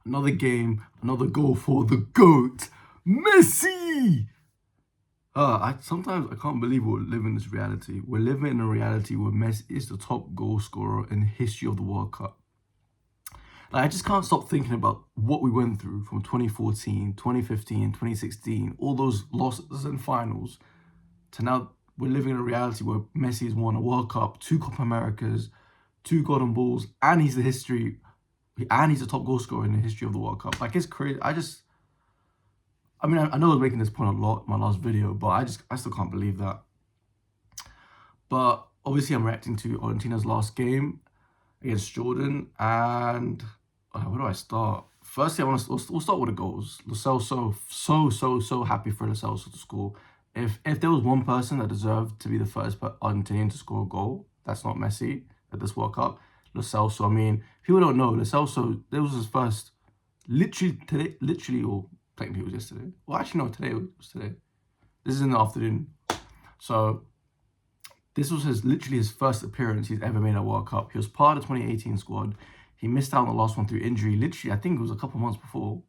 Another game, another goal for the GOAT, Messi! Sometimes I can't believe we're living this reality. We're living in a reality where Messi is the top goal scorer in the history of the World Cup. Like, I just can't stop thinking about what we went through from 2014, 2015, 2016, all those losses and finals, to now we're living in a reality where Messi has won a World Cup, 2 Copa Americas, 2 Golden Balls, and he's the top goal scorer in the history of the World Cup. Like, it's crazy. I mean, I know I was making this point a lot in my last video, but I still can't believe that. But obviously, I'm reacting to Argentina's last game against Jordan, and where do I start? Firstly, we'll start with the goals. Lo Celso, so happy for Lo Celso to score. If there was one person that deserved to be the first Argentinian to score a goal, that's not Messi at this World Cup. Lo Celso, I mean, people don't know, Lo Celso, this was his first, literally, or technically it was yesterday. Well, actually, no, today was today. This is in the afternoon. So, this was literally his first appearance he's ever made at World Cup. He was part of the 2018 squad. He missed out on the last one through injury. Literally, I think it was a couple months before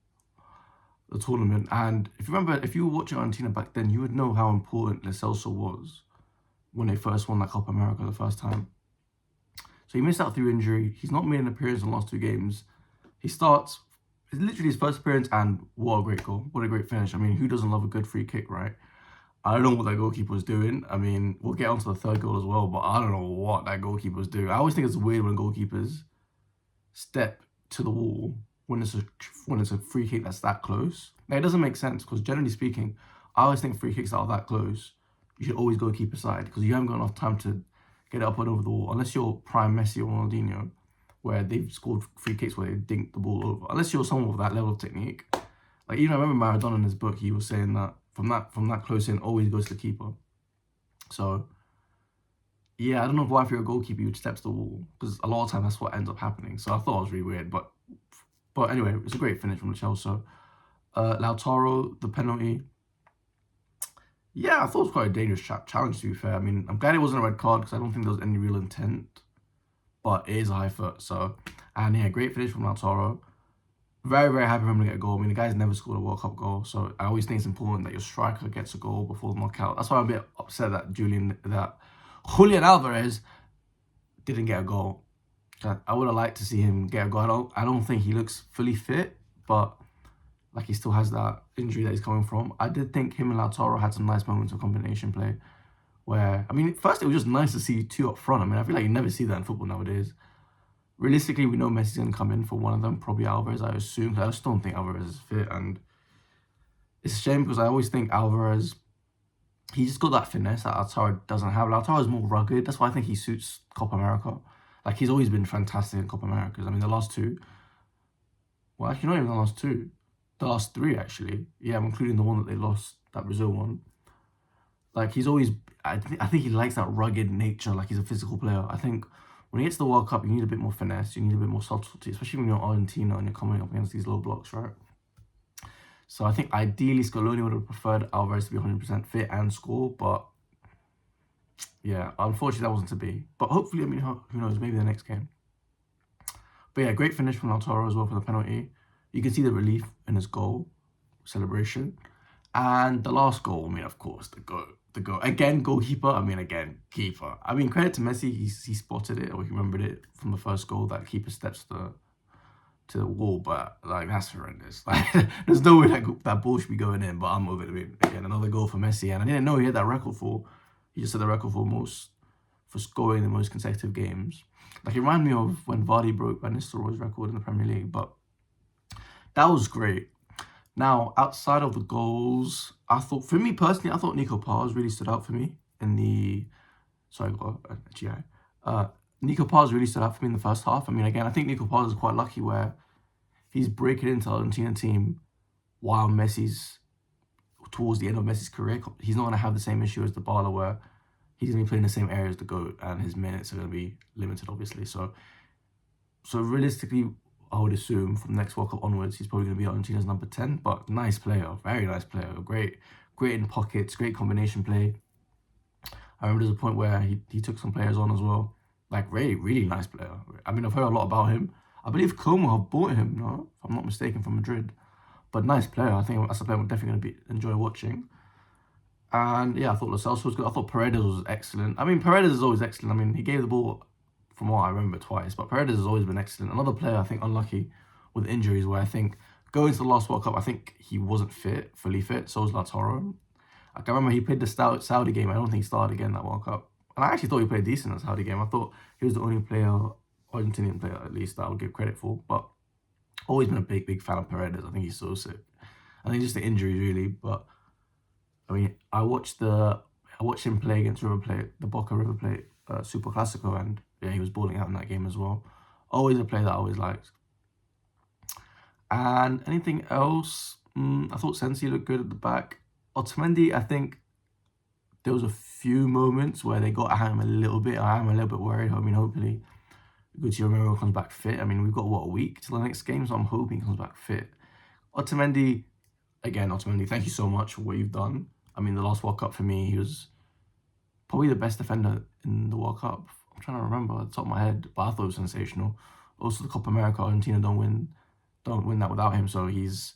the tournament. And if you remember, if you were watching Argentina back then, you would know how important Lo Celso was when they first won that Copa America the first time. So he missed out through injury. He's not made an appearance in the last 2 games. He starts, it's literally his first appearance, and what a great goal. What a great finish. I mean, who doesn't love a good free kick, right? I don't know what that goalkeeper was doing. I mean, we'll get onto the 3rd goal as well, but I don't know what that goalkeeper was doing. I always think it's weird when goalkeepers step to the wall when it's a free kick that's that close. Like, it doesn't make sense, because generally speaking, I always think free kicks that are that close, you should always go keeper side, because you haven't got enough time to get it up and over the wall, unless you're prime Messi or Ronaldinho, where they've scored free kicks where they dink the ball over. Unless you're someone with that level of technique. Like, even I remember Maradona in his book, he was saying that from that close in, always goes to the keeper. So, yeah, I don't know why if you're a goalkeeper, you would step to the wall, because a lot of times that's what ends up happening. So I thought it was really weird, but anyway, it's a great finish from Chelsea. Lautaro, the penalty. Yeah, I thought it was quite a dangerous challenge, to be fair. I mean, I'm glad it wasn't a red card, because I don't think there was any real intent. But it is a high foot, so. And yeah, great finish from Lautaro. Very, very happy for him to get a goal. I mean, the guy's never scored a World Cup goal, so I always think it's important that your striker gets a goal before the knockout. That's why I'm a bit upset that Julian Alvarez didn't get a goal. I would have liked to see him get a goal. I don't think he looks fully fit, but like, he still has that injury that he's coming from. I did think him and Lautaro had some nice moments of combination play, where, I mean, first it was just nice to see 2 up front. I mean, I feel like you never see that in football nowadays. Realistically, we know Messi's going to come in for one of them, probably Alvarez, I assume. I just don't think Alvarez is fit, and it's a shame, because I always think Alvarez, he just got that finesse that Lautaro doesn't have. Lautaro is more rugged. That's why I think he suits Copa America. Like, he's always been fantastic in Copa Americas. I mean, the last 2, well, actually, not even the last 2. The last 3, actually. Yeah, I'm including the one that they lost, that Brazil one. Like, he's always, I think he likes that rugged nature. Like, he's a physical player. I think when he gets to the World Cup, you need a bit more finesse. You need a bit more subtlety, especially when you're Argentina and you're coming up against these low blocks, right? So I think ideally Scaloni would have preferred Alvarez to be 100% fit and score, but yeah, unfortunately that wasn't to be. But hopefully, I mean, who knows, maybe the next game. But yeah, great finish from Lautaro as well for the penalty. You can see the relief in his goal celebration. And the last goal, I mean, of course, the goal. Again, goalkeeper. I mean, again, keeper. I mean, credit to Messi. He spotted it, or he remembered it from the first goal. That keeper steps to the wall, but like, that's horrendous. Like, there's no way that ball should be going in. But I'm over it. I mean, again, another goal for Messi, and I didn't know he had that record for. He just had the record for scoring the most consecutive games. Like, it reminded me of when Vardy broke Van Nistelrooy's record in the Premier League. But that was great. Now, outside of the goals, for me personally, I thought Nico Paz really stood out for me in the, Nico Paz really stood out for me in the first half. I mean, again, I think Nico Paz is quite lucky where he's breaking into the Argentina team while Messi's, towards the end of Messi's career. He's not going to have the same issue as Dybala, where he's going to be playing the same area as the GOAT, and his minutes are going to be limited, obviously. So realistically, I would assume from the next World Cup onwards, he's probably going to be Argentina's number 10. But nice player, very nice player. Great in pockets, great combination play. I remember there's a point where he took some players on as well. Like, really nice player. I mean, I've heard a lot about him. I believe Como have bought him, no? If I'm not mistaken, from Madrid. But nice player. I think that's a player we're definitely going to enjoy watching. And yeah, I thought Lo Celso was good. I thought Paredes was excellent. I mean, Paredes is always excellent. I mean, he gave the ball, from what I remember, twice. But Paredes has always been excellent. Another player, I think, unlucky with injuries, where I think going to the last World Cup, I think he wasn't fully fit. So was Lautaro. I can remember he played the Saudi game. I don't think he started again that World Cup. And I actually thought he played decent in the Saudi game. I thought he was the only player, Argentinian player at least, that I would give credit for. But always been a big fan of Paredes. I think he's so sick. I think just the injuries really, but I mean, I watched him play against River Plate, the Boca River Plate Super Classico, and yeah, he was balling out in that game as well. Always a player that I always liked. And anything else? I thought Sensi looked good at the back. Otamendi, I think there was a few moments where they got at him a little bit. I am a little bit worried. I mean, hopefully Guti Romero comes back fit. I mean, we've got, what, a week till the next game, so I'm hoping he comes back fit. Otamendi, thank you so much for what you've done. I mean, the last World Cup for me, he was probably the best defender in the World Cup. I'm trying to remember at the top of my head, but I thought it was sensational. Also, the Copa America, Argentina don't win that without him. So he's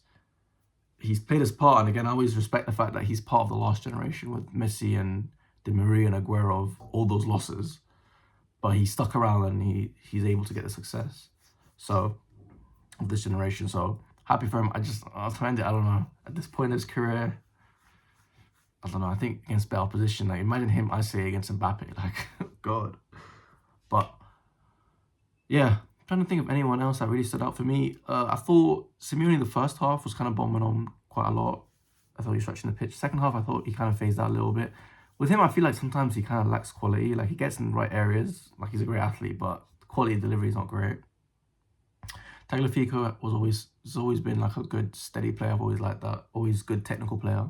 played his part. And again, I always respect the fact that he's part of the last generation with Messi and Di Maria and Aguero of all those losses. But he stuck around and he's able to get the success. So of this generation. So happy for him. I don't know. At this point in his career, I don't know. I think against better opposition, like imagine him, I say, against Mbappe, like God. But yeah, I'm trying to think of anyone else that really stood out for me. I thought Simeone in the first half was kind of bombing on quite a lot. I thought he was stretching the pitch. Second half, I thought he kind of phased out a little bit. With him, I feel like sometimes he kind of lacks quality. Like he gets in the right areas. Like he's a great athlete, but the quality of delivery is not great. Tagliafico has always been like a good, steady player. I've always liked that. Always good technical player.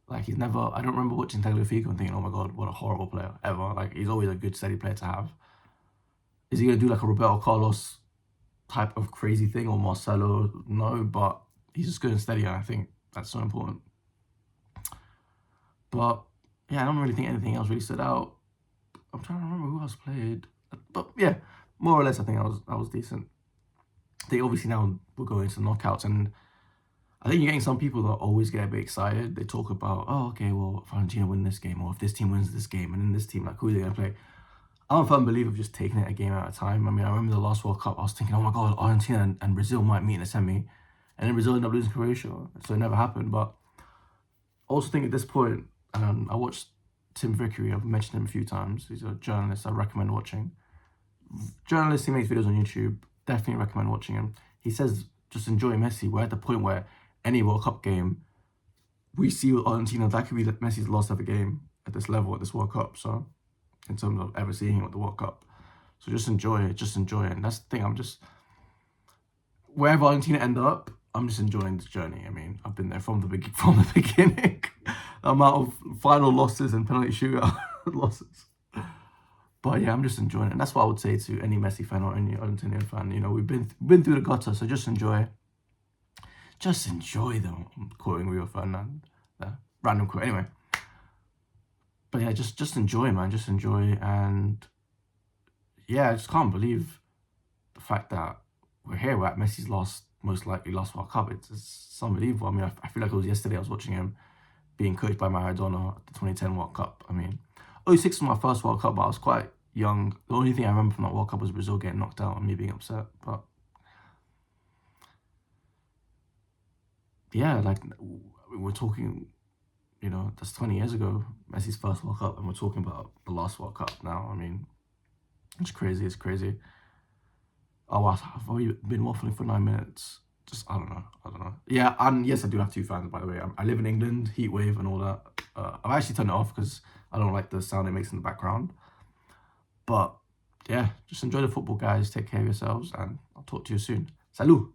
Like he's never, I don't remember watching Tagliafico and thinking, oh my God, what a horrible player, ever. Like he's always a good, steady player to have. Is he going to do like a Roberto Carlos type of crazy thing or Marcelo? No, but he's just good and steady, and I think that's so important. But yeah, I don't really think anything else really stood out. I'm trying to remember who else played. But yeah, more or less, I think I was decent. I think obviously now we're going to knockouts, and I think you're getting some people that always get a bit excited. They talk about, oh, okay, well, if Argentina win this game, or if this team wins this game, and then this team, like, who are they going to play? I'm a firm believer of just taking it a game at a time. I mean, I remember the last World Cup, I was thinking, oh my God, Argentina and Brazil might meet in a semi. And then Brazil ended up losing Croatia, so it never happened. But I also think at this point, I watched Tim Vickery, I've mentioned him a few times. He's a journalist I recommend watching. Journalist, he makes videos on YouTube, definitely recommend watching him. He says, just enjoy Messi. We're at the point where any World Cup game, we see with Argentina, that could be Messi's last ever game at this level, at this World Cup. So, in terms of ever seeing him at the World Cup. So just enjoy it. And that's the thing, I'm just, wherever Argentina end up, I'm just enjoying this journey. I mean, I've been there from the beginning. The amount of final losses and penalty shootout losses. But yeah, I'm just enjoying it. And that's what I would say to any Messi fan or any Argentinian fan. You know, we've been through the gutter, so just enjoy. Just enjoy them. I'm quoting Rio Ferdinand. Random quote. Anyway. But yeah, just enjoy, man. Just enjoy. And yeah, I just can't believe the fact that we're here. We're at Messi's most likely last World Cup. It's unbelievable. I mean, I feel like it was yesterday I was watching him being coached by Maradona at the 2010 World Cup. I mean, 06 was my first World Cup, but I was quite young. The only thing I remember from that World Cup was Brazil getting knocked out and me being upset. But yeah, like we're talking, you know, that's 20 years ago, Messi's first World Cup, and we're talking about the last World Cup now. I mean, it's crazy. Oh, wow, I've already been waffling for 9 minutes. Just, I don't know. Yeah, and yes, I do have 2 fans, by the way. I live in England, heat wave and all that. I've actually turned it off because I don't like the sound it makes in the background. But yeah, just enjoy the football, guys. Take care of yourselves, and I'll talk to you soon. Salut!